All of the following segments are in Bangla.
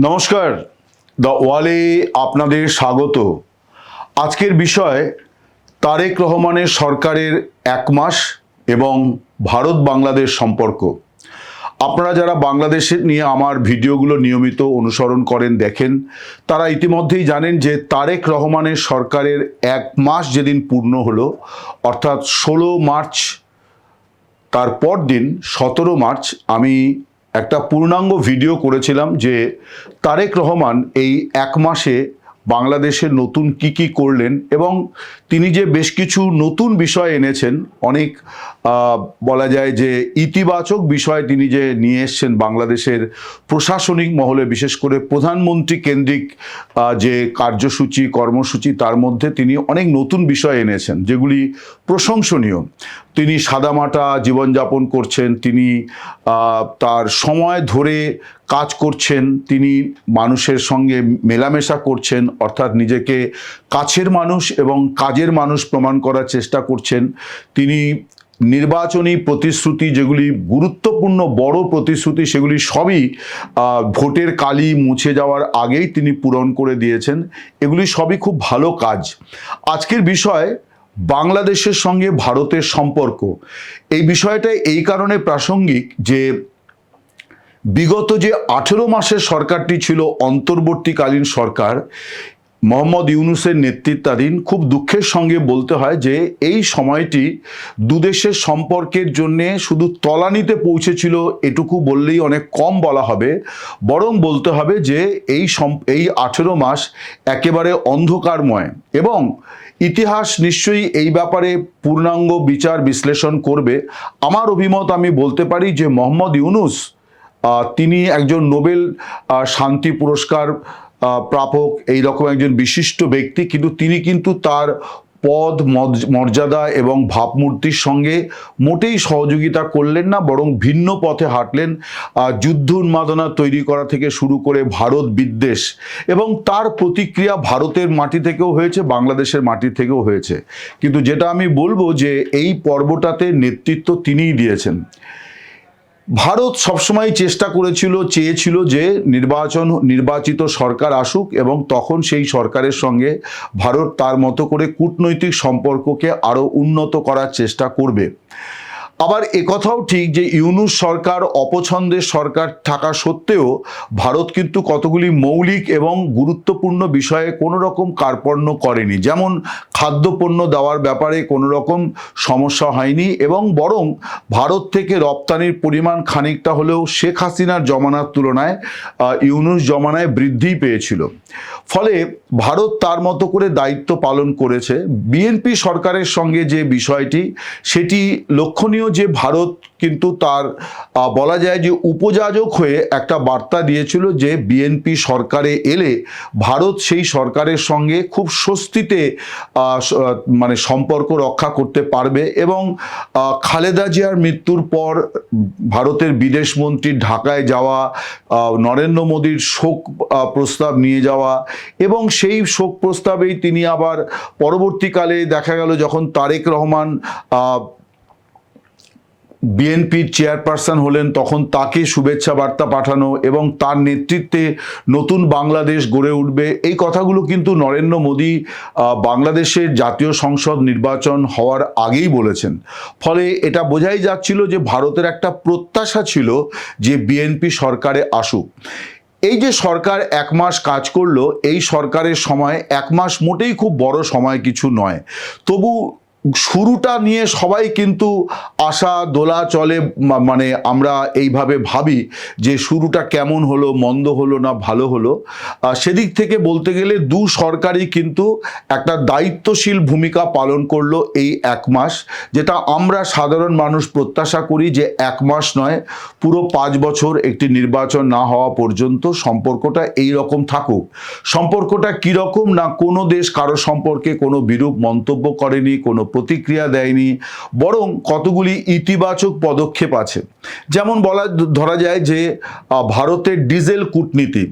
নমস্কার, দ্য ওয়ালে আপনাদের স্বাগত। আজকের বিষয় তারেক রহমানের সরকারের 1 মাস এবং ভারত বাংলাদেশ সম্পর্ক। আপনারা যারা বাংলাদেশের নিয়ে আমার ভিডিওগুলো নিয়মিত অনুসরণ করেন, দেখেন, তারা ইতিমধ্যেই জানেন যে তারেক রহমানের সরকারের 1 মাস যেদিন পূর্ণ হলো, অর্থাৎ 16 মার্চ, তারপর দিন 17 মার্চ আমি একটা পূর্ণাঙ্গ ভিডিও করেছিলাম যে তারেক রহমান এই 1 মাসে বাংলাদেশে নতুন কি করলেন এবং তিনি যে বেশ কিছু নতুন বিষয় এনেছেন, অনেক বলা যায় যে ইতিবাচক বিষয় তিনি যে নিয়ে এসছেন বাংলাদেশের প্রশাসনিক মহলে, বিশেষ করে প্রধানমন্ত্রী কেন্দ্রিক যে কার্যসূচি কর্মসূচি, তার মধ্যে তিনি অনেক নতুন বিষয় এনেছেন যেগুলি প্রশংসনীয়। তিনি সাদামাটা জীবনযাপন করছেন, তিনি তার সময় ধরে কাজ করছেন, তিনি মানুষের সঙ্গে মেলামেশা করছেন, অর্থাৎ নিজেকে কাছের মানুষ এবং কাজের মানুষ প্রমাণ করার চেষ্টা করছেন। তিনি নির্বাচনী প্রতিশ্রুতি, যেগুলি গুরুত্বপূর্ণ বড় প্রতিশ্রুতি, সেগুলি সবই ভোটের কালি মুছে যাওয়ার আগেই তিনি পূরণ করে দিয়েছেন। এগুলি সবই খুব ভালো কাজ। আজকের বিষয় বাংলাদেশের সঙ্গে ভারতের সম্পর্ক। এই বিষয়টা এই কারণে প্রাসঙ্গিক যে বিগত যে 18 মাসের সরকারটি ছিল অন্তর্বর্তীকালীন সরকার, মোহাম্মদ ইউনূসের নেতৃত্বাধীন, খুব দুঃখের সঙ্গে বলতে হয় যে এই সময়টি দুদেশের সম্পর্কের জন্যে শুধু তলানিতে পৌঁছেছিল, এটুকু বললেই অনেক কম বলা হবে। বরং বলতে হবে যে এই 18 মাস একেবারে অন্ধকারময়, এবং ইতিহাস নিশ্চয়ই এই ব্যাপারে পূর্ণাঙ্গ বিচার বিশ্লেষণ করবে। আমার অভিমত, আমি বলতে পারি যে মোহাম্মদ ইউনূস তিনি একজন নোবেল শান্তি পুরস্কার প্রাপক, এই রকম একজন বিশিষ্ট ব্যক্তি, কিন্তু তিনি কিন্তু তার পদ মর্যাদা এবং ভাবমূর্তির সঙ্গে মোটেই সহযোগিতা করলেন না, বরং ভিন্ন পথে হাঁটলেন। যুদ্ধ উন্মাদনা তৈরি করা থেকে শুরু করে ভারত বিদ্বেষ, এবং তার প্রতিক্রিয়া ভারতের মাটি থেকেও হয়েছে, বাংলাদেশের মাটি থেকেও হয়েছে। কিন্তু যেটা আমি বলবো যে এই পর্বটাতে নেতৃত্ব তিনিই দিয়েছেন। ভারত সবসময় চেষ্টা করেছিল, চেয়েছিল যে নির্বাচিত সরকার আসুক, এবং তখন সেই সরকারের সঙ্গে ভারত তার মতো করে কূটনৈতিক সম্পর্ককে আরও উন্নত করার চেষ্টা করবে। আবার একথাও ঠিক যে ইউনূস সরকার অপছন্দের সরকার থাকা সত্ত্বেও ভারত কিন্তু কতগুলি মৌলিক এবং গুরুত্বপূর্ণ বিষয়ে কোনো রকম কার্পণ্য করেনি। যেমন খাদ্যপণ্য দেওয়ার ব্যাপারে কোনো রকম সমস্যা হয়নি, এবং বরং ভারত থেকে রপ্তানির পরিমাণ খানিকটা হলেও শেখ হাসিনার জমানার তুলনায় ইউনূস জমানায় বৃদ্ধি পেয়েছিল। ফলে ভারত তার মতো করে দায়িত্ব পালন করেছে। বিএনপি সরকারের সঙ্গে যে বিষয়টি, সেটি লক্ষণীয় যে ভারত কিন্তু তার বলা যায় যে উপযাজক হয়ে একটা বার্তা দিয়েছিল যে বিএনপি সরকারে এলে ভারত সেই সরকারের সঙ্গে খুব স্বস্তিতে মানে সম্পর্ক রক্ষা করতে পারবে। এবং খালেদা জিয়ার মৃত্যুর পর ভারতের বিদেশমন্ত্রী ঢাকায় যাওয়া, নরেন্দ্র মোদীর শোক প্রস্তাব নিয়ে যাওয়া, এবং সেই শোক প্রস্তাবেই তিনি আবার পরবর্তীকালে দেখা গেল যখন তারেক রহমান বিএনপির চেয়ারপারসন হলেন, তখন তাকে শুভেচ্ছা বার্তা পাঠানো এবং তার নেতৃত্বে নতুন বাংলাদেশ গড়ে উঠবে, এই কথাগুলো কিন্তু নরেন্দ্র মোদী বাংলাদেশের জাতীয় সংসদ নির্বাচন হওয়ার আগেই বলেছেন। ফলে এটা বোঝাই যাচ্ছিল যে ভারতের একটা প্রত্যাশা ছিল যে বিএনপি সরকারে আসুক। এই যে সরকার 1 মাস কাজ করলো, এই সরকারের সময় 1 মাস মোটেই খুব বড় সময় কিছু নয়। তবু শুরুটা নিয়ে সবাই কিন্তু আশা দোলা চলে, মানে আমরা এইভাবে ভাবি যে শুরুটা কেমন হলো, মন্দ হলো না ভালো হলো। সেদিক থেকে বলতে গেলে দু সরকারই কিন্তু একটা দায়িত্বশীল ভূমিকা পালন করলো এই 1 মাস, যেটা আমরা সাধারণ মানুষ প্রত্যাশা করি যে 1 মাস নয়, পুরো 5 বছর একটি নির্বাচন না হওয়া পর্যন্ত সম্পর্কটা এই রকম থাকুক। সম্পর্কটা কীরকম না, কোনো দেশ কারো সম্পর্কে কোনো বিরূপ মন্তব্য করেনি, কোনো প্রতিক্রিয়া দেয়নি, বরং কতগুলি ইতিবাচক পদক্ষেপ আছে। যেমন ধরা যায় যে ভারতের ডিজেল কূটনীতি,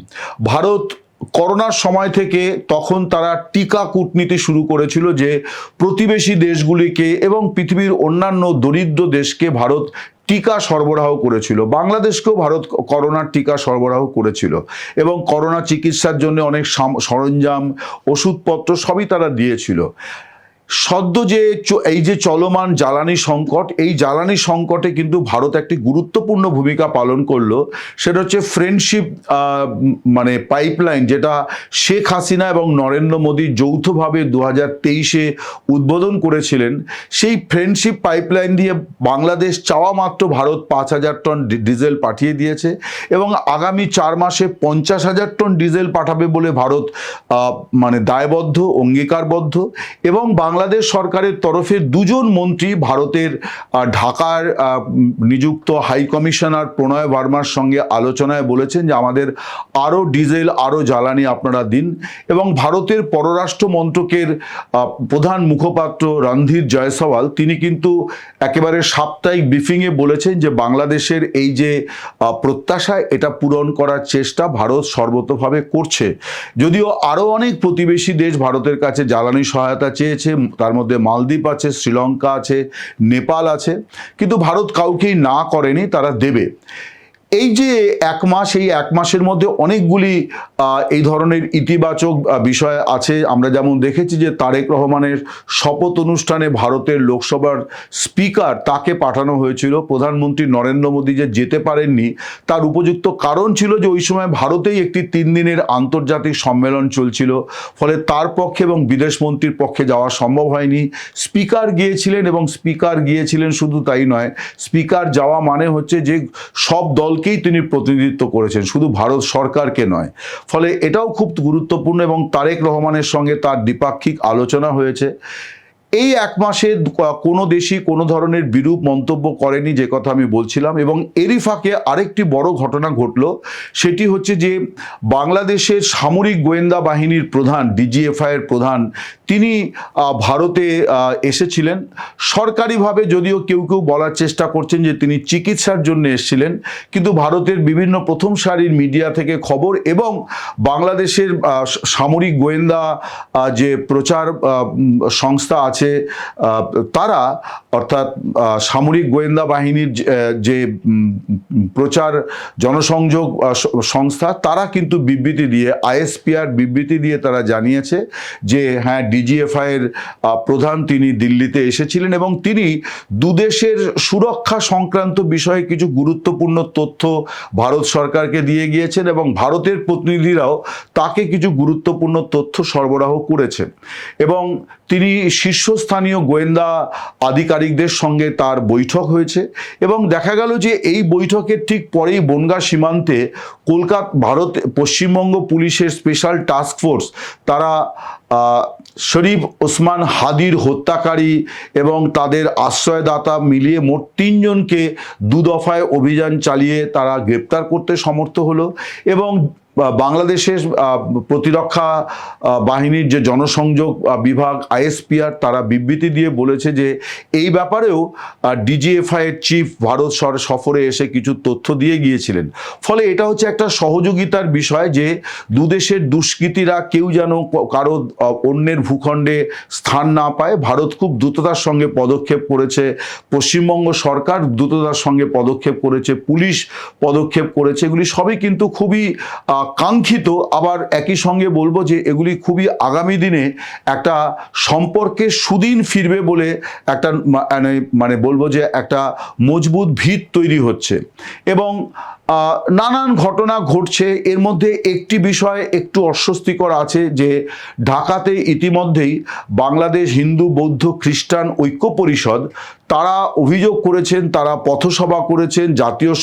ভারত করোনার সময় থেকে তখন তারা টিকা কূটনীতি শুরু করেছিল যে প্রতিবেশী দেশগুলিকে এবং পৃথিবীর অন্যান্য দরিদ্র দেশকে ভারত টিকা সরবরাহ করেছিল, বাংলাদেশকেও ভারত করোনার টিকা সরবরাহ করেছিল এবং করোনা চিকিৎসার জন্য অনেক সরঞ্জাম, ওষুধপত্র সবই তারা দিয়েছিল। সদ্য যে এই যে চলমান জ্বালানি সংকট, এই জ্বালানি সংকটে কিন্তু ভারত একটি গুরুত্বপূর্ণ ভূমিকা পালন করলো। সেটা হচ্ছে ফ্রেন্ডশিপ মানে পাইপলাইন, যেটা শেখ হাসিনা এবং নরেন্দ্র মোদী যৌথভাবে 2023-এ উদ্বোধন করেছিলেন। সেই ফ্রেন্ডশিপ পাইপলাইন দিয়ে বাংলাদেশ চাওয়া মাত্র ভারত 5,000 টন ডিজেল পাঠিয়ে দিয়েছে এবং আগামী 4 মাসে 50,000 টন ডিজেল পাঠাবে বলে ভারত মানে দায়বদ্ধ, অঙ্গীকারবদ্ধ। এবং বাংলাদেশ সরকারের তরফে 2 জন মন্ত্রী ভারতের ঢাকার নিযুক্ত হাই কমিশনার প্রণয় ভার্মার সঙ্গে আলোচনায় বলেছেন যে আমাদের আরও ডিজেল, আরও জ্বালানি আপনারা দিন। এবং ভারতের পররাষ্ট্র মন্ত্রকের প্রধান মুখপাত্র রণধীর জয়সওয়াল তিনি কিন্তু একেবারে সাপ্তাহিক ব্রিফিংয়ে বলেছেন যে বাংলাদেশের এই যে প্রত্যাশা, এটা পূরণ করার চেষ্টা ভারত সর্বতোভাবে করছে। যদিও আরও অনেক প্রতিবেশী দেশ ভারতের কাছে জ্বালানি সহায়তা চেয়েছে, তার মধ্যে মালদ্বীপ আছে, শ্রীলঙ্কা আছে, নেপাল আছে, কিন্তু ভারত কাউকেই না করেনি, তারা দেবে। এই যে 1 মাস, এই 1 মাসের মধ্যে অনেকগুলি এই ধরনের ইতিবাচক বিষয় আছে। আমরা যেমন দেখেছি যে তারেক রহমানের শপথ অনুষ্ঠানে ভারতের লোকসভার স্পিকার তাকে পাঠানো হয়েছিল। প্রধানমন্ত্রী নরেন্দ্র মোদী যে যেতে পারেননি তার উপযুক্ত কারণ ছিল যে ওই সময় ভারতেই একটি 3 দিনের আন্তর্জাতিক সম্মেলন চলছিল, ফলে তার পক্ষে এবং বিদেশমন্ত্রীর পক্ষে যাওয়া সম্ভব হয়নি। স্পিকার গিয়েছিলেন এবং স্পিকার গিয়েছিলেন শুধু তাই নয়, স্পিকার যাওয়া মানে হচ্ছে যে সব দলকেই তিনি প্রতিনিধিত্ব করেছেন, শুধু ভারত সরকারকে নয়। ফলে এটাও খুব গুরুত্বপূর্ণ এবং তারেক রহমানের সঙ্গে তার দ্বিপাক্ষিক আলোচনা হয়েছে। এই 1 মাসে কোনো দেশই কোনো ধরনের বিরূপ মন্তব্য করেনি, যে কথা আমি বলছিলাম। এবং এরই ফাঁকে আরেকটি বড় ঘটনা ঘটল, সেটি হচ্ছে যে বাংলাদেশের সামরিক গোয়েন্দা বাহিনীর প্রধান, ডিজিএফআই এর প্রধান, তিনি ভারতে এসেছিলেন। সরকারিভাবে যদিও কেউ কেউ বলার চেষ্টা করছেন যে তিনি চিকিৎসার জন্য এসেছিলেন, কিন্তু ভারতের বিভিন্ন প্রথম সারির মিডিয়া থেকে খবর এবং বাংলাদেশের সামরিক গোয়েন্দা যে প্রচার সংস্থা আছে তারা, অর্থাৎ সামরিক গোয়েন্দা বাহিনীর যে প্রচার জনসংযোগ সংস্থা, তারা কিন্তু বিবৃতি দিয়ে, আইএসপিআর বিবৃতি দিয়ে তারা জানিয়েছে যে হ্যাঁ, ডিজিএফআই এর প্রধান তিনি দিল্লিতে এসেছিলেন এবং তিনি দুদেশের সুরক্ষা সংক্রান্ত বিষয়ে কিছু গুরুত্বপূর্ণ তথ্য ভারত সরকারকে দিয়ে গিয়েছেন এবং ভারতের প্রতিনিধিরাও তাকে কিছু গুরুত্বপূর্ণ তথ্য সরবরাহ করেছেন। এবং তিনি শীর্ষস্থানীয় গোয়েন্দা আধিকারিকদের সঙ্গে তার বৈঠক হয়েছে এবং দেখা গেল যে এই বৈঠকের ঠিক পরেই বনগাঁ সীমান্তে ভারত পশ্চিমবঙ্গ পুলিশের স্পেশাল টাস্ক ফোর্স তারা শরীফ ওসমান হাদির হত্যাকারী এবং তাদের আশ্রয়দাতা মিলিয়ে মোট 3 জনকে 2 দফায় অভিযান চালিয়ে তারা গ্রেপ্তার করতে সমর্থ হলো। এবং বাংলাদেশের প্রতিরক্ষা বাহিনীর যে জনসংযোগ বিভাগ আইএসপিআর, তারা বিবৃতি দিয়ে বলেছে যে এই ব্যাপারেও ডিজিএফআই এর চিফ ভারত সফরে এসে কিছু তথ্য দিয়ে গিয়েছিলেন। ফলে এটা হচ্ছে একটা সহযোগিতার বিষয় যে দুদেশের দুষ্কৃতীরা কেউ যেন কারো অন্যের ভূখণ্ডে স্থান না পায়। ভারত খুব দ্রুততার সঙ্গে পদক্ষেপ করেছে, পশ্চিমবঙ্গ সরকার দ্রুততার সঙ্গে পদক্ষেপ করেছে, পুলিশ পদক্ষেপ করেছে। এগুলি সবই কিন্তু খুবই কাঙ্ক্ষিত। আবার একই সঙ্গে বলবো যে এগুলি খুবই আগামী দিনে একটা সম্পর্কের সুদিন ফিরবে বলে একটা মানে বলবো যে একটা মজবুত ভিত তৈরি হচ্ছে এবং নানান ঘটনা ঘটছে। এর মধ্যে একটি বিষয় একটু অস্বস্তিকর আছে যে ঢাকাতে ইতিমধ্যেই বাংলাদেশ হিন্দু বৌদ্ধ খ্রিস্টান ঐক্য পরিষদ তারা অভিযোগ করেছেন, তারা পথসভা করেছেন, জাতীয়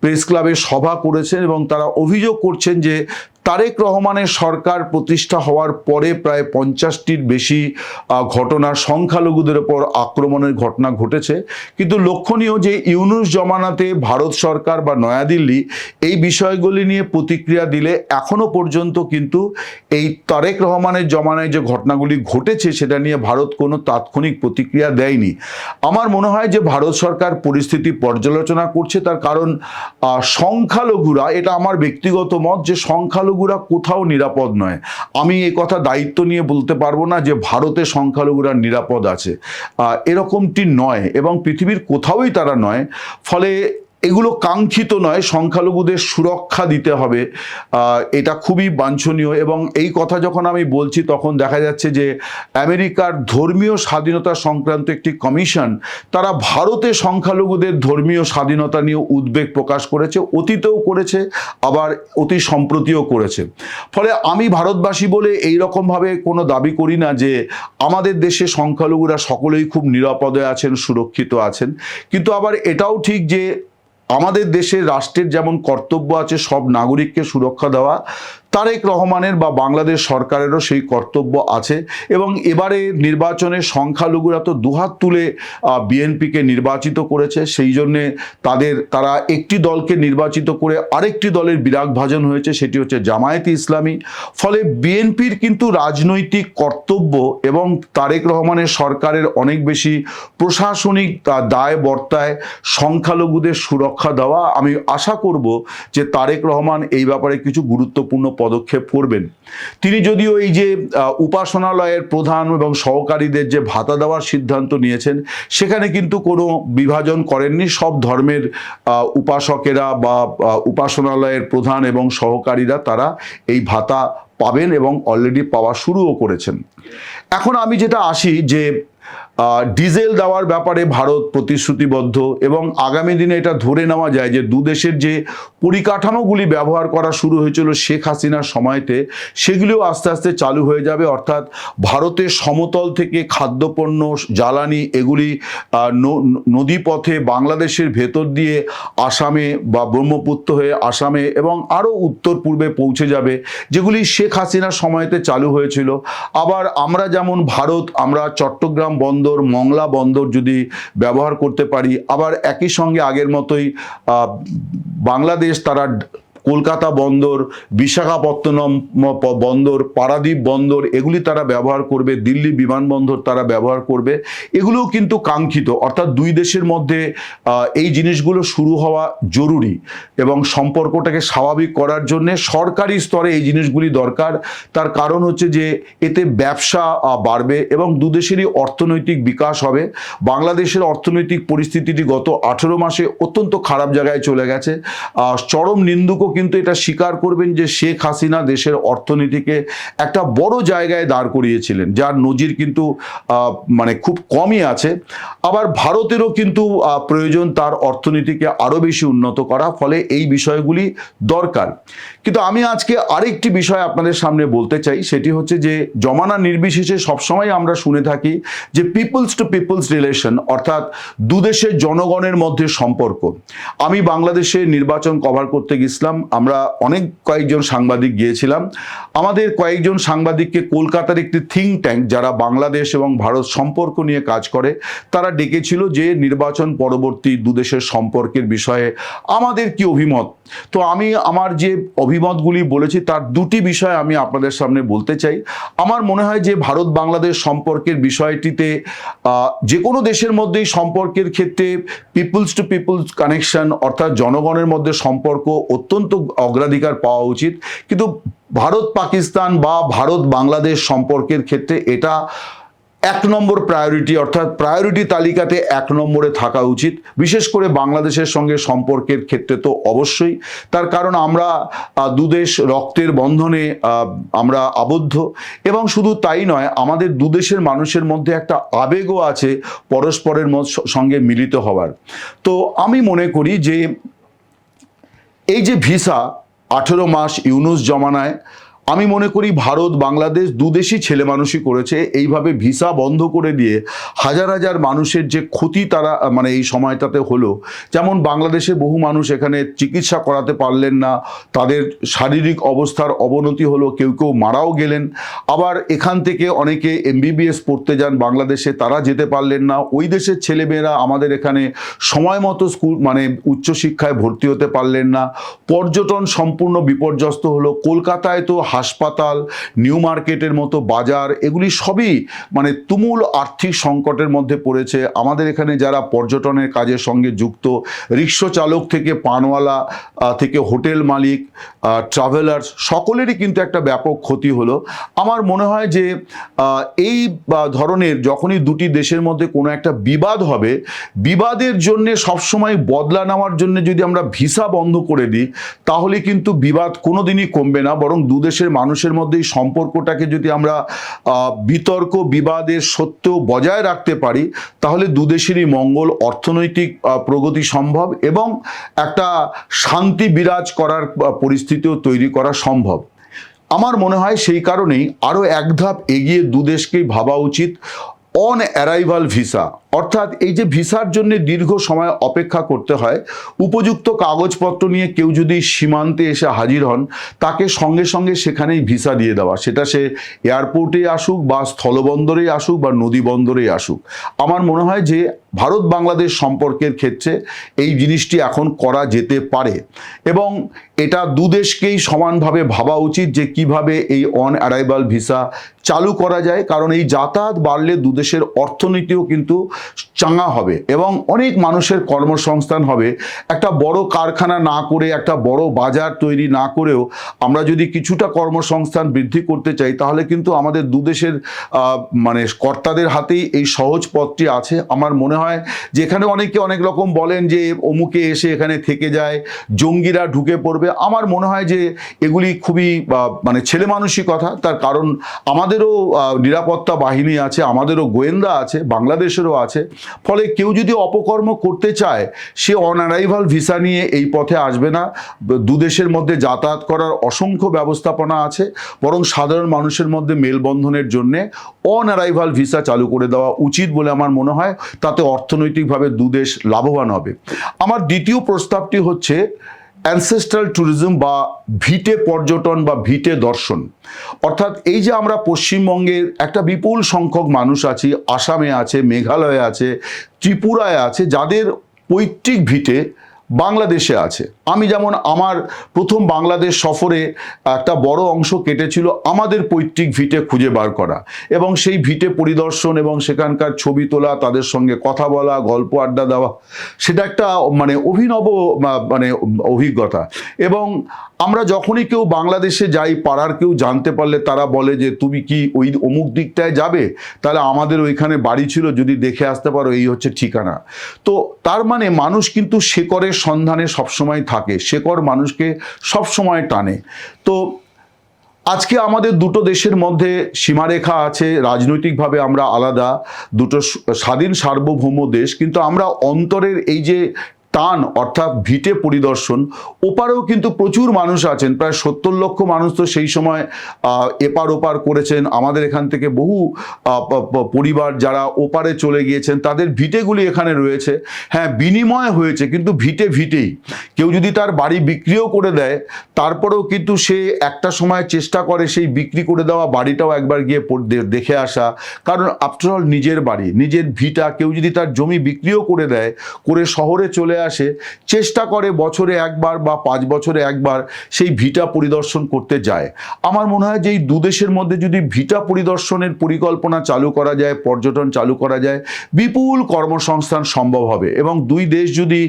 প্রেস ক্লাবে সভা করেছেন এবং তারা অভিযোগ করছেন যে তারেক রহমানের সরকার প্রতিষ্ঠা হওয়ার পরে প্রায় 50টির বেশি ঘটনা, সংখ্যালঘুদের ওপর আক্রমণের ঘটনা ঘটেছে। কিন্তু লক্ষণীয় যে ইউনূস জমানাতে ভারত সরকার বা নয়াদিল্লি এই বিষয়গুলি নিয়ে প্রতিক্রিয়া দিলে এখনো পর্যন্ত কিন্তু এই তারেক রহমানের জমানায় যে ঘটনাগুলি ঘটেছে সেটা নিয়ে ভারত কোনো তাৎক্ষণিক প্রতিক্রিয়া দেয়নি। আমার মনে হয় যে ভারত সরকার পরিস্থিতি পর্যালোচনা করছে, তার কারণ সংখ্যালঘুরা, এটা আমার ব্যক্তিগত মত, যে সংখ্যালঘু সংখ্যালঘুরা কোথাও নিরাপদ নয়। আমি এই কথা দায়িত্ব নিয়ে বলতে পারবো না যে ভারতে সংখ্যালঘুরা নিরাপদ আছে, এরকমটি নয় এবং পৃথিবীর কোথাওই তারা নয়। ফলে এগুলো কাঙ্ক্ষিত নয়, সংখ্যালঘুদের সুরক্ষা দিতে হবে, এটা খুবই বাঞ্ছনীয়। এবং এই কথা যখন আমি বলছি তখন দেখা যাচ্ছে যে আমেরিকার ধর্মীয় স্বাধীনতা সংক্রান্ত একটি কমিশন তারা ভারতে সংখ্যালঘুদের ধর্মীয় স্বাধীনতা নিয়ে উদ্বেগ প্রকাশ করেছে, অতীতেও করেছে, আবার অতি সম্প্রতিও করেছে। ফলে আমি ভারতবাসী বলে এই রকমভাবে কোনো দাবি করি না যে আমাদের দেশে সংখ্যালঘুরা সকলেই খুব নিরাপদে আছেন, সুরক্ষিত আছেন। কিন্তু আবার এটাও ঠিক যে আমাদের দেশের রাষ্ট্রের যেমন কর্তব্য আছে সব নাগরিককে সুরক্ষা দেওয়া, তারেক রহমানের বা বাংলাদেশ সরকারেরও সেই কর্তব্য আছে। এবং এবারে নির্বাচনে সংখ্যালঘুরা তো দুহাত তুলে বিএনপিকে নির্বাচিত করেছে, সেই জন্যে তারা একটি দলকে নির্বাচিত করে আরেকটি দলের বিরাগভাজন হয়েছে, সেটি হচ্ছে জামায়াতে ইসলামী। ফলে বিএনপির কিন্তু রাজনৈতিক কর্তব্য এবং তারেক রহমানের সরকারের অনেক বেশি প্রশাসনিক দায় বর্তায় সংখ্যালঘুদের সুরক্ষা দেওয়া। আমি আশা করব যে তারেক রহমান এই ব্যাপারে কিছু গুরুত্বপূর্ণ পদক্ষেপ করবেন। তিনি যদিও এই যে উপাসনালয়ের প্রধান এবং সহকারীদের যে ভাতা দেওয়ার সিদ্ধান্ত নিয়েছেন সেখানে কিন্তু কোনো বিভাজন করেননি, সব ধর্মের উপাসকেরা বা উপাসনালয়ের প্রধান এবং সহকারীরা তারা এই ভাতা পাবেন এবং অলরেডি পাওয়া শুরুও করেছেন। এখন আমি যেটা আসি যে ডিজেল দেওয়ার ব্যাপারে ভারত প্রতিশ্রুতিবদ্ধ এবং আগামী দিনে এটা ধরে নেওয়া যায় যে দুদেশের যে পরিকাঠামোগুলি ব্যবহার করা শুরু হয়েছিল শেখ হাসিনার সময়তে সেগুলিও আস্তে আস্তে চালু হয়ে যাবে। অর্থাৎ ভারতের সমতল থেকে খাদ্যপণ্য, জ্বালানি এগুলি নদীপথে বাংলাদেশের ভেতর দিয়ে আসামে বা ব্রহ্মপুত্র হয়ে আসামে এবং আরও উত্তর পূর্বে পৌঁছে যাবে, যেগুলি শেখ হাসিনার সময়তে চালু হয়েছিল। আবার আমরা যেমন আমরা চট্টগ্রাম বন্দর, মংলা বন্দর যদি ব্যবহার করতে পারি, আবার একই সঙ্গে আগের মতোই বাংলাদেশ তারা কলকাতা বন্দর, বিশাখাপত্তনম বন্দর, পারাদ্বীপ বন্দর এগুলি তারা ব্যবহার করবে, দিল্লি বিমানবন্দর তারা ব্যবহার করবে। এগুলোও কিন্তু কাঙ্ক্ষিত। অর্থাৎ দুই দেশের মধ্যে এই জিনিসগুলো শুরু হওয়া জরুরি এবং সম্পর্কটাকে স্বাভাবিক করার জন্যে সরকারি স্তরে এই জিনিসগুলি দরকার। তার কারণ হচ্ছে যে এতে ব্যবসা বাড়বে এবং দুদেশেরই অর্থনৈতিক বিকাশ হবে। বাংলাদেশের অর্থনৈতিক পরিস্থিতিটি গত 18 মাসে অত্যন্ত খারাপ জায়গায় চলে গেছে। চরম নিন্দুকও কিন্তু এটা স্বীকার করবেন যে শেখ হাসিনা দেশের অর্থনীতিকে একটা বড় জায়গায় দাঁড় করিয়েছিলেন, যার নজির কিন্তু মানে খুব কমই আছে। আবার ভারতেরও কিন্তু প্রয়োজন তার অর্থনীতিকে আরো বেশি উন্নত করা, ফলে এই বিষয়গুলি দরকার। কিন্তু আমি আজকে আরেকটি বিষয় আপনাদের সামনে বলতে চাই, সেটি হচ্ছে যে জমানা নির্বিশেষে সবসময় আমরা শুনে থাকি যে পিপলস টু পিপলস রিলেশন, অর্থাৎ দুদেশের জনগণের মধ্যে সম্পর্ক। আমি বাংলাদেশে নির্বাচন কভার করতে গেছিলাম, আমরা কয়েকজন সাংবাদিক গিয়েছিলাম। আমাদের কয়েকজন সাংবাদিককে কলকাতার একটি থিঙ্ক ট্যাঙ্ক যারা বাংলাদেশ এবং ভারত সম্পর্ক নিয়ে কাজ করে তারা ডেকেছিল যে নির্বাচন পরবর্তী দুদেশের সম্পর্কের বিষয়ে আমাদের কি অভিমত। তো আমি আমার যে অভিমতগুলি বলেছি তার দুটি বিষয় আমি আপনাদের সামনে বলতে চাই। আমার মনে হয় যে ভারত বাংলাদেশ সম্পর্কের বিষয়টিতে যে কোনো দেশের মধ্যেই সম্পর্কের ক্ষেত্রে পিপলস টু পিপলস কানেকশন অর্থাৎ জনগণের মধ্যে সম্পর্ক অত্যন্ত অগ্রাধিকার পাওয়া উচিত। কিন্তু ভারত পাকিস্তান বা ভারত বাংলাদেশ সম্পর্কের ক্ষেত্রে এটা 1 নম্বর প্রায়োরিটি, অর্থাৎ প্রায়োরিটি তালিকাতে 1 নম্বরে থাকা উচিত। বিশেষ করে বাংলাদেশের সঙ্গে সম্পর্কের ক্ষেত্রে তো অবশ্যই, তার কারণ আমরা দুদেশ রক্তের বন্ধনে আমরা আবদ্ধ এবং শুধু তাই নয়, আমাদের দুদেশের মানুষের মধ্যে একটা আবেগও আছে পরস্পরের সঙ্গে মিলিত হওয়ার। তো আমি মনে করি যে এই যে ভিসা 18 মাস ইউনূস জমানায়, আমি মনে করি ভারত বাংলাদেশ দুদেশই ছেলে মানুষই করেছে। এইভাবে ভিসা বন্ধ করে দিয়ে হাজার হাজার মানুষের যে ক্ষতি তারা মানে এই সময়টাতে হলো, যেমন বাংলাদেশে বহু মানুষ এখানে চিকিৎসা করাতে পারলেন না, তাদের শারীরিক অবস্থার অবনতি হলো, কেউ কেউ মারাও গেলেন। আবার এখান থেকে অনেকে MBBS পড়তে যান বাংলাদেশে, তারা যেতে পারলেন না। ওই দেশের ছেলেমেয়েরা আমাদের এখানে সময় মতো স্কুল মানে উচ্চশিক্ষায় ভর্তি হতে পারলেন না। পর্যটন সম্পূর্ণ বিপর্যস্ত হলো। কলকাতায় তো হাসপাতাল, নিউ মার্কেটের মতো বাজার, এগুলি সবই মানে তুমুল আর্থিক সংকটের মধ্যে পড়েছে। আমাদের এখানে যারা পর্যটনের কাজের সঙ্গে যুক্ত, রিক্সা চালক থেকে পানওয়ালা থেকে হোটেল মালিক, ট্রাভেলার্স, সকলেরই কিন্তু একটা ব্যাপক ক্ষতি হলো। আমার মনে হয় যে এই ধরনের যখনই দুটি দেশের মধ্যে কোনো একটা বিবাদ হবে, বিবাদের জন্য সবসময় বদলা নেওয়ার জন্য যদি আমরা ভিসা বন্ধ করে দিই, তাহলে কিন্তু বিবাদ কোনোদিনই কমবে না, বরং দুদেশের মানুষের মধ্যে এই সম্পর্কটাকে যদি আমরা বিতর্ক বিবাদের সত্ত্বেও বজায় রাখতে পারি, তাহলে দুদেশেরই মঙ্গল, অর্থনৈতিক প্রগতি সম্ভব এবং একটা শান্তি বিরাজ করার পরিস্থিতিও তৈরি করা সম্ভব। আমার মনে হয় সেই কারণেই আরও এক ধাপ এগিয়ে দুদেশকেই ভাবা উচিত অন অ্যারাইভাল ভিসা, অর্থাৎ এই যে ভিসার জন্য দীর্ঘ সময় অপেক্ষা করতে হয়, উপযুক্ত কাগজপত্র নিয়ে কেউ যদি সীমান্তে এসে হাজির হন, তাকে সঙ্গে সঙ্গে সেখানেই ভিসা দিয়ে দেওয়া, সেটা সে এয়ারপোর্টে আসুক বা স্থলবন্দরে আসুক বা নদী বন্দরে আসুক। আমার মনে হয় যে ভারত বাংলাদেশ সম্পর্কের ক্ষেত্রে এই জিনিসটি এখন করা যেতে পারে এবং এটা দুদেশকেই সমানভাবে ভাবা উচিত যে কিভাবে এই অন অ্যারাইভাল ভিসা চালু করা যায়, কারণ এই যাতায়াত বাড়লে দুদেশের অর্থনীতিও কিন্তু চাঙ্গা হবে এবং অনেক মানুষের কর্মসংস্থান হবে। একটা বড় কারখানা না করে, একটা বড় বাজার তৈরি না করেও আমরা যদি কিছুটা কর্মসংস্থান বৃদ্ধি করতে চাই, তাহলে কিন্তু আমাদের দুদেশের মানে কর্তাদের হাতেই এই সহজ পথটি আছে। আমার মনে হয় যে এখানে অনেকে অনেক রকম বলেন যে অমুকে এসে এখানে থেকে যায়, জঙ্গিরা ঢুকে পড়বে। আমার মনে হয় যে এগুলি খুবই মানে ছেলে মানুষই কথা। তার কারণ আমাদেরও নিরাপত্তা বাহিনী আছে, আমাদেরও গোয়েন্দা আছে, বাংলাদেশেরও আছে। ফলে কেউ যদি অপকর্ম করতে চায়, সে অন অ্যারাইভাল ভিসা নিয়ে এই পথে আসবে না। দুদেশের মধ্যে যাতায়াত করার অসংখ্য ব্যবস্থাপনা আছে, বরং সাধারণ মানুষের মধ্যে মেলবন্ধনের জন্য অন অ্যারাইভাল ভিসা চালু করে দেওয়া উচিত বলে আমার মনে হয়। তাতে অর্থনৈতিকভাবে দুদেশ লাভবান হবে। আমার দ্বিতীয় প্রস্তাবটি হচ্ছে অ্যানসেস্ট্রাল ট্যুরিজম বা ভিটে পর্যটন বা ভিটে দর্শন। অর্থাৎ এই যে আমরা পশ্চিমবঙ্গের একটা বিপুল সংখ্যক মানুষ আছি, আসামে আছে, মেঘালয়ে আছে, ত্রিপুরায় আছে, যাদের পৈতৃক ভিটে বাংলাদেশে আছে। আমি যেমন আমার প্রথম বাংলাদেশ সফরে একটা বড় অংশ কেটেছিল আমাদের পৈতৃক ভিটে খুঁজে বার করা এবং সেই ভিটে পরিদর্শন এবং সেখানকার ছবি তোলা, তাদের সঙ্গে কথা বলা, গল্প আড্ডা দেওয়া, সেটা একটা মানে অভিনব মানে অভিজ্ঞতা। এবং আমরা যখনই কেউ বাংলাদেশে যাই, পাড়ার কেউ জানতে পারলে তারা বলে যে তুমি কি ওই অমুক দিকটায় যাবে, তাহলে আমাদের ওইখানে বাড়ি ছিল, যদি দেখে আসতে পারো, এই হচ্ছে ঠিকানা। তো তার মানে মানুষ কিন্তু শেকড়ের সন্ধানে সবসময় থাকে, শেকড় মানুষকে সবসময় টানে। তো আজকে আমাদের দুটো দেশের মধ্যে সীমারেখা আছে, রাজনৈতিকভাবে আমরা আলাদা, দুটো স্বাধীন সার্বভৌম দেশ, কিন্তু আমরা অন্তরের এই যে টান, অর্থাৎ ভিটে পরিদর্শন, ওপারেও কিন্তু প্রচুর মানুষ আছেন, প্রায় 70 লক্ষ মানুষ তো সেই সময় এপার ওপার করেছেন। আমাদের এখান থেকে বহু পরিবার যারা ওপারে চলে গিয়েছেন, তাদের ভিটেগুলি এখানে রয়েছে। হ্যাঁ, বিনিময় হয়েছে, কিন্তু ভিটে ভিটেই। কেউ যদি তার বাড়ি বিক্রিও করে দেয়, তারপরেও কিন্তু সে একটা সময় চেষ্টা করে সেই বিক্রি করে দেওয়া বাড়িটাও একবার গিয়ে দেখে আসা, কারণ আফটারঅল নিজের বাড়ি, নিজের ভিটা। কেউ যদি তার জমি বিক্রিও করে দেয়, করে শহরে চলে আসে, চেষ্টা করে বছরে একবার বা 5 বছরে একবার সেই ভিটা পরিদর্শন করতে যায়। আমার মনে হয় যে এই দুদেশের মধ্যে যদি ভিটা পরিদর্শনের পরিকল্পনা চালু করা যায়, পর্যটন চালু করা যায়, বিপুল কর্মসংস্থান সম্ভব হবে। এবং দুই দেশ যদি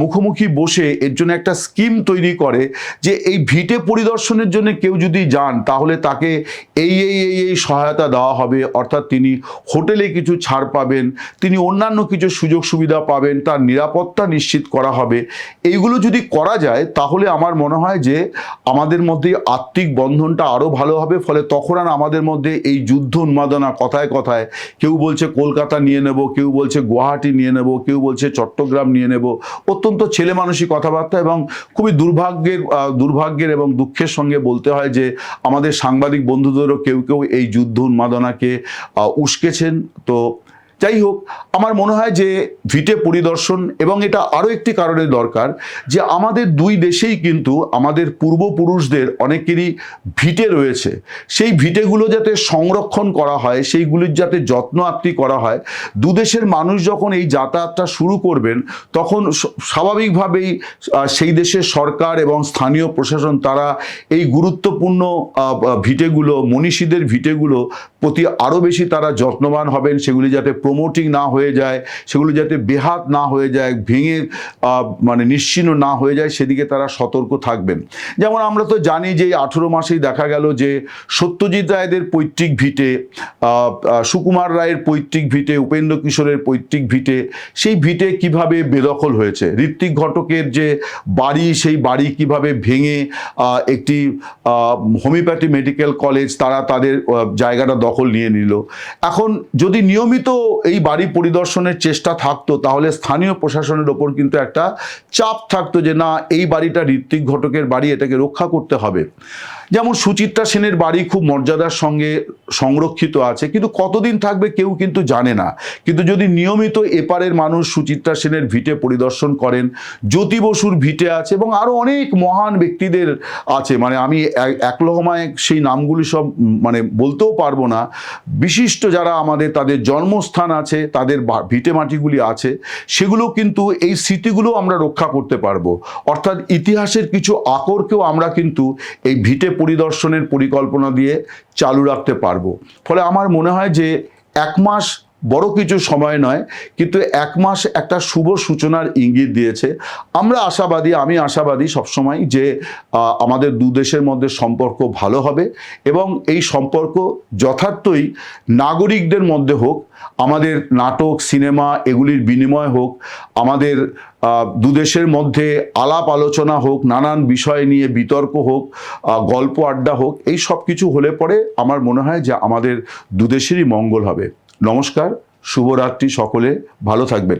মুখোমুখি বসে এর জন্য একটা স্কিম তৈরি করে যে এই ভিটে পরিদর্শনের জন্য কেউ যদি যান, তাহলে তাকে এই এই এই এই সহায়তা দেওয়া হবে, অর্থাৎ তিনি হোটেলে কিছু ছাড় পাবেন, তিনি অন্যান্য কিছু সুযোগ সুবিধা পাবেন, তার নিরাপত্তা নিশ্চিত করা হবে। এইগুলো যদি করা যায়, তাহলে আমার মনে হয় যে আমাদের মধ্যে আত্মিক বন্ধনটা আরও ভালো হবে। ফলে তখন আর আমাদের মধ্যে এই যুদ্ধ উন্মাদনা, কথায় কথায় কেউ বলছে কলকাতা নিয়ে নেব, কেউ বলছে গুয়াহাটি নিয়ে নেব, কেউ বলছে চট্টগ্রাম নিয়ে নেব, অত্যন্ত ছেলে মানুষই কথাবার্তা। এবং খুবই দুর্ভাগ্যের এবং দুঃখের সঙ্গে বলতে হয় যে আমাদের সাংবাদিক বন্ধুদেরও কেউ কেউ এই যুদ্ধ উন্মাদনাকে উস্কেছেন। তো যাই হোক, আমার মনে হয় যে ভিটে পরিদর্শন, এবং এটা আরও একটি কারণে দরকার যে আমাদের দুই দেশেই কিন্তু আমাদের পূর্বপুরুষদের অনেকেরই ভিটে রয়েছে। সেই ভিটেগুলো যাতে সংরক্ষণ করা হয়, সেইগুলির যাতে যত্ন আত্তি করা হয়। দুদেশের মানুষ যখন এই যাতায়াতটা শুরু করবেন তখন স্বাভাবিকভাবেই সেই দেশের সরকার এবং স্থানীয় প্রশাসন তারা এই গুরুত্বপূর্ণ ভিটেগুলো, মনীষীদের ভিটেগুলো প্রতি আরও বেশি তারা যত্নবান হবেন। সেগুলি যাতে প্রমোটিং না হয়ে যায়, সেগুলি যাতে বেহাত না হয়ে যায়, ভেঙে মানে নিশ্চিহ্ন না হয়ে যায়, সেদিকে তারা সতর্ক থাকবেন। যেমন আমরা তো জানি যে 18 মাসেই দেখা গেল যে সত্যজিৎ রায়দের পৈতৃক ভিটে, সুকুমার রায়ের পৈতৃক ভিটে, উপেন্দ্র কিশোরের পৈতৃক ভিটে, সেই ভিটে কিভাবে বেদখল হয়েছে। ঋত্বিক ঘটকের যে বাড়ি, সেই বাড়ি কিভাবে ভেঙে একটি হোমিওপ্যাথি মেডিকেল কলেজ তারা তাদের জায়গাটা দখল নিয়ে নিল। এখন যদি নিয়মিত এই বাড়ি পরিদর্শনের চেষ্টা থাকতো তাহলে স্থানীয় প্রশাসনের ওপর কিন্তু একটা চাপ থাকতো যে না, এই বাড়িটা ঋত্বিক ঘটকের বাড়ি, এটাকে রক্ষা করতে হবে। যেমন সুচিত্রা সেনের বাড়ি খুব মর্যাদার সঙ্গে সংরক্ষিত আছে, কিন্তু কতদিন থাকবে কেউ কিন্তু জানে না। কিন্তু যদি নিয়মিত এপারের মানুষ সুচিত্রা সেনের ভিটে পরিদর্শন করেন, জ্যোতি বসুর ভিটে আছে এবং আরও অনেক মহান ব্যক্তিদের আছে, মানে আমি এক লহমায় সেই নামগুলি সব মানে বলতেও পারবো না। বিশিষ্ট যারা আমাদের, তাদের জন্মস্থান আছে, তাদের ভিটে মাটিগুলি আছে, সেগুলো কিন্তু এই স্মৃতিগুলো আমরা রক্ষা করতে পারবো। অর্থাৎ ইতিহাসের কিছু আকরকেও আমরা কিন্তু এই ভিটে পরিদর্শনের পরিকল্পনা দিয়ে চালু রাখতে পারবো। ফলে আমার মনে হয় যে 1 মাস বড় কিছু সময় নয়, কিন্তু 1 মাস একটা শুভ সূচনার ইঙ্গিত দিয়েছে। আমরা আশাবাদী, আমি আশাবাদী সবসময় যে আমাদের দু দেশের মধ্যে সম্পর্ক ভালো হবে এবং এই সম্পর্ক যথার্থই নাগরিকদের মধ্যে হোক, আমাদের নাটক, সিনেমা এগুলির বিনিময় হোক, আমাদের দু দেশের মধ্যে আলাপ আলোচনা হোক, নানান বিষয় নিয়ে বিতর্ক হোক, গল্প আড্ডা হোক, এই সব কিছু হলে পরে আমার মনে হয় যে আমাদের দু দেশেরই মঙ্গল হবে। নমস্কার, শুভরাত্রি, সকলে ভালো থাকবেন।